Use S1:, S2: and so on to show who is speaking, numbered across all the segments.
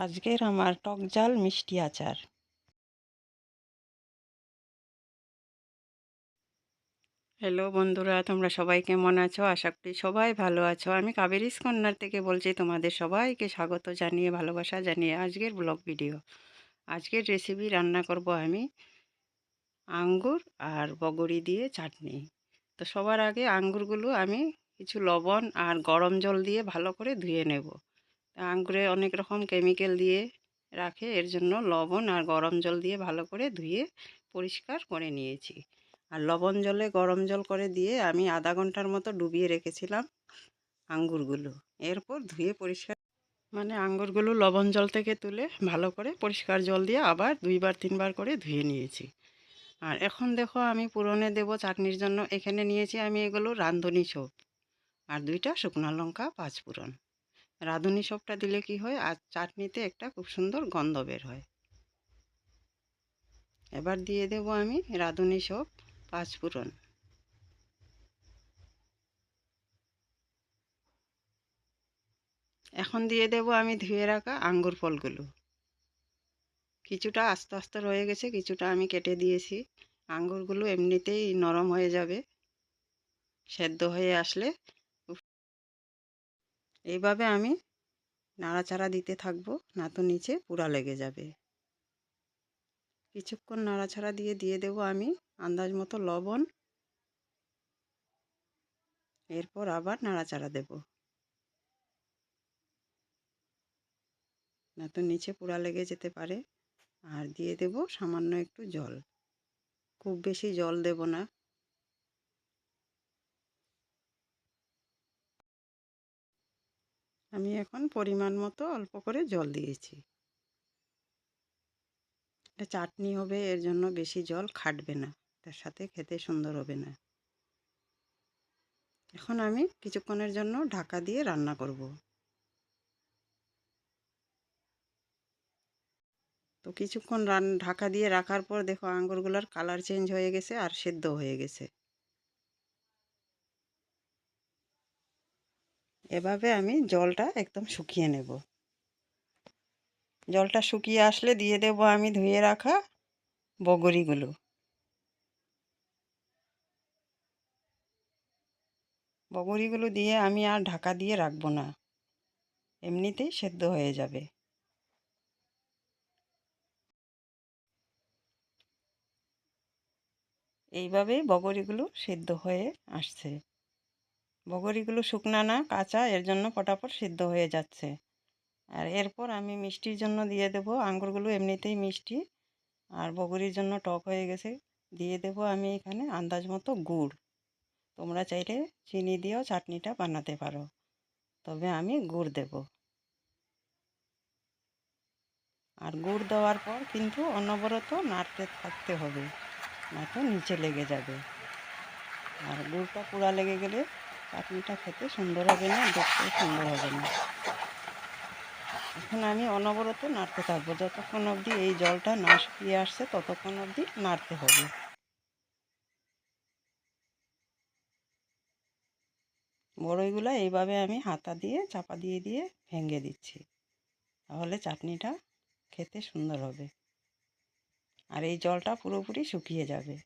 S1: আজকের আমার টক ঝাল মিষ্টি আচার। হ্যালো বন্ধুরা, তোমরা সবাই কেমন আছো? আশা করি সবাই ভালো আছো। আমি কাবেরীস কর্নার থেকে বলছি, তোমাদের সবাইকে স্বাগত জানিয়ে, ভালোবাসা জানিয়ে আজকের ব্লগ ভিডিও। আজকের রেসিপি রান্না করব আমি আঙ্গুর আর বগরি দিয়ে চাটনি। তো সবার আগে আঙ্গুরগুলো আমি কিছু লবণ আর গরম জল দিয়ে ভালো করে ধুয়ে নেব। আঙ্গুরে অনেক রকম কেমিক্যাল দিয়ে রাখে, এর জন্য লবণ আর গরম জল দিয়ে ভালো করে ধুয়ে পরিষ্কার করে নিয়েছি। আর লবণ জলে গরম জল করে দিয়ে আমি আধা ঘন্টার মতো ডুবিয়ে রেখেছিলাম আঙ্গুরগুলো। এরপর ধুয়ে পরিষ্কার আঙ্গুরগুলো লবণ জল থেকে তুলে ভালো করে পরিষ্কার জল দিয়ে আবার 2-3 বার করে ধুয়ে নিয়েছি। আর এখন দেখো আমি পুরনে দেব চাটনির জন্য। এখানে নিয়েছি আমি এগুলো রাঁধুনি সব আর 2টা শুকনো লঙ্কা, 5 ফোড়ন। রাঁধুনি সবটা দিলে কি হয়, আর চাটনিতে একটা খুব সুন্দর গন্ধ বের হয়। এবার দিয়ে দেব আমি রাঁধুনি সব, 5 ফোড়ন। এখন দিয়ে দেব আমি ধুয়ে রাখা আঙ্গুর ফলগুলো। কিছুটা আস্তে আস্তে রয়ে গেছে, কিছুটা আমি কেটে দিয়েছি। আঙ্গুরগুলো এমনিতেই নরম হয়ে যাবে সেদ্ধ হয়ে আসলে। এইভাবে আমি নাড়াচাড়া দিতে থাকবো, না তো নিচে পুড়া লেগে যাবে। কিছুক্ষণ নাড়াচাড়া দিয়ে দিয়ে দেব আমি আন্দাজ মতো লবণ। এরপর আবার নাড়াচাড়া দেব, না তো নিচে পোড়া লেগে যেতে পারে। আর দিয়ে দেব সামান্য একটু জল, খুব বেশি জল দেব না। আমি এখন পরিমাণ মতো অল্প করে জল দিয়েছি। এটা চাটনি হবে, এর জন্য বেশি জল খাটবে না, তার সাথে খেতে সুন্দর হবে না। এখন আমি কিছুক্ষণের জন্য ঢাকা দিয়ে রান্না করব। তো কিছুক্ষণ ঢাকা দিয়ে রাখার পর দেখো আঙ্গুরগুলোর কালার চেঞ্জ হয়ে গেছে আর সেদ্ধ হয়ে গেছে। এভাবে আমি জলটা একদম শুকিয়ে নেব। জলটা শুকিয়ে আসলে দিয়ে দেব আমি ধুয়ে রাখা বগরিগুলো। বগরিগুলো দিয়ে আমি আর ঢাকা দিয়ে রাখবো না, এমনিতেই সেদ্ধ হয়ে যাবে। এইভাবেই বগরিগুলো সেদ্ধ হয়ে আসছে। বগরিগুলো শুকনা না, কাঁচা, এর জন্য ফটাফট সেদ্ধ হয়ে যাচ্ছে। আর এরপর আমি মিষ্টির জন্য দিয়ে দেব, আঙ্গুরগুলো এমনিতেই মিষ্টি আর বগরির জন্য টক হয়ে গেছে। দিয়ে দেব আমি এখানে আন্দাজ মতো গুড়। তোমরা চাইলে চিনি দিয়েও চাটনিটা বানাতে পারো, তবে আমি গুড় দেব। আর গুড় দেওয়ার পর কিন্তু অনবরত নাড়তে থাকতে হবে, না তো নিচে লেগে যাবে। আর গুড়টা পোড়া লেগে গেলে চাটনিটা খেতে সুন্দর হবে না, দেখতেও সুন্দর হবে না। এখন আমি অনবরত নাড়তে থাকবো যতক্ষণ অবধি এই জলটা না শুকিয়ে আসছে, ততক্ষণ অবধি নাড়তে হবে। বড়ইগুলো এইভাবে আমি হাতা দিয়ে চাপা দিয়ে দিয়ে ভেঙে দিচ্ছি, তাহলে চাটনিটা খেতে সুন্দর হবে। আর এই জলটা পুরোপুরি শুকিয়ে যাবে।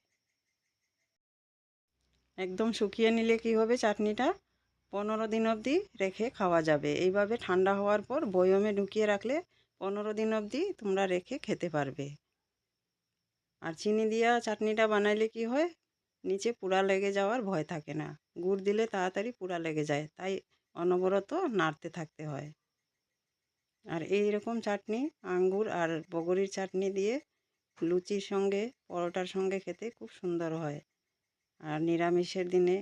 S1: একদম শুকিয়ে নিলে কি হবে, চাটনিটা 15 দিন অবধি রেখে খাওয়া যাবে। এইভাবে ঠান্ডা হওয়ার পর বয়মে ঢুকিয়ে রাখলে 15 দিন অবধি তোমরা রেখে খেতে পারবে। আর চিনি দিয়া চাটনিটা বানাইলে কি হয়, নিচে পোড়া লেগে যাওয়ার ভয় থাকে না। গুড় দিলে তাড়াতাড়ি পোড়া লেগে যায়, তাই অনবরত নাড়তে থাকতে হয়। আর এই রকম চাটনি আঙ্গুর আর বগরির চাটনি দিয়ে লুচির সঙ্গে, পরোটার সঙ্গে খেতে খুব সুন্দর হয়। আর নিরামিষের দিনে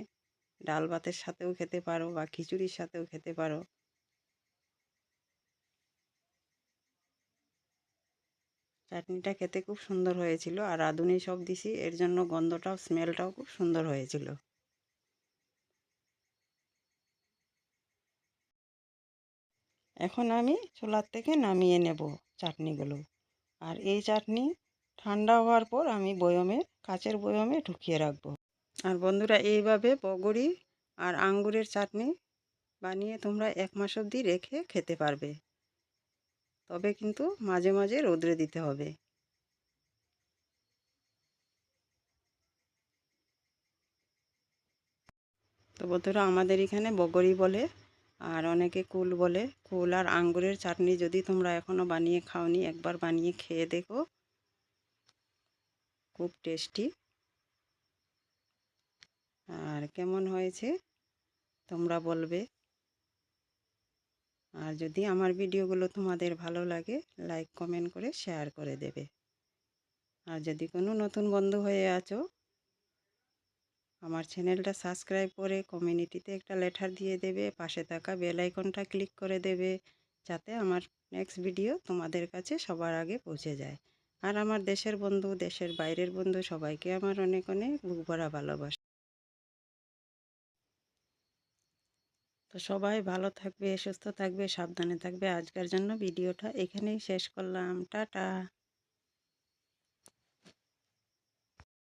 S1: ডাল ভাতের সাথেও খেতে পারো বা খিচুড়ির সাথেও খেতে পারো। চাটনিটা খেতে খুব সুন্দর হয়েছিল, আর রাঁধুনি সব দিছি, এর জন্য গন্ধটাও, স্মেলটাও খুব সুন্দর হয়েছিল। এখন আমি চুলার থেকে নামিয়ে নেব চাটনিগুলো। আর এই চাটনি ঠান্ডা হওয়ার পর আমি বয়মে, কাচের বয়মে ঢুকিয়ে রাখবো। আর বন্ধুরা, এইভাবে বগরি আর আঙ্গুরের চাটনি বানিয়ে তোমরা 1 মাস অবধি রেখে খেতে পারবে। তবে কিন্তু মাঝে মাঝে রোদ্রে দিতে হবে। তো বন্ধুরা, আমাদের এখানে বগরি বলে, আর অনেকে কুল বলে। কুল আর আঙ্গুরের চাটনি যদি তোমরা এখনও বানিয়ে খাওনি, একবার বানিয়ে খেয়ে দেখো, খুব টেস্টি। আর কেমন হয়েছে তোমরা বলবে। আর যদি আমার ভিডিওগুলো তোমাদের ভালো লাগে, লাইক কমেন্ট করে শেয়ার করে দেবে। আর যদি কোনো নতুন বন্ধু হয়ে আছো, আমার চ্যানেলটা সাবস্ক্রাইব করে কমিউনিটিতে একটা লেটার দিয়ে দেবে, পাশে থাকা বেল আইকনটা ক্লিক করে দেবে, যাতে আমার নেক্সট ভিডিও তোমাদের কাছে সবার আগে পৌঁছে যায়। আর আমার দেশের বন্ধু, দেশের বাইরের বন্ধু সবাইকে আমার অনেক অনেক বুক ভরা ভালোবাসা। তো সবাই ভালো থাকবে, সুস্থ থাকবে, সাবধানে থাকবে। আজকের জন্য ভিডিওটা এখানেই শেষ করলাম। টাটা।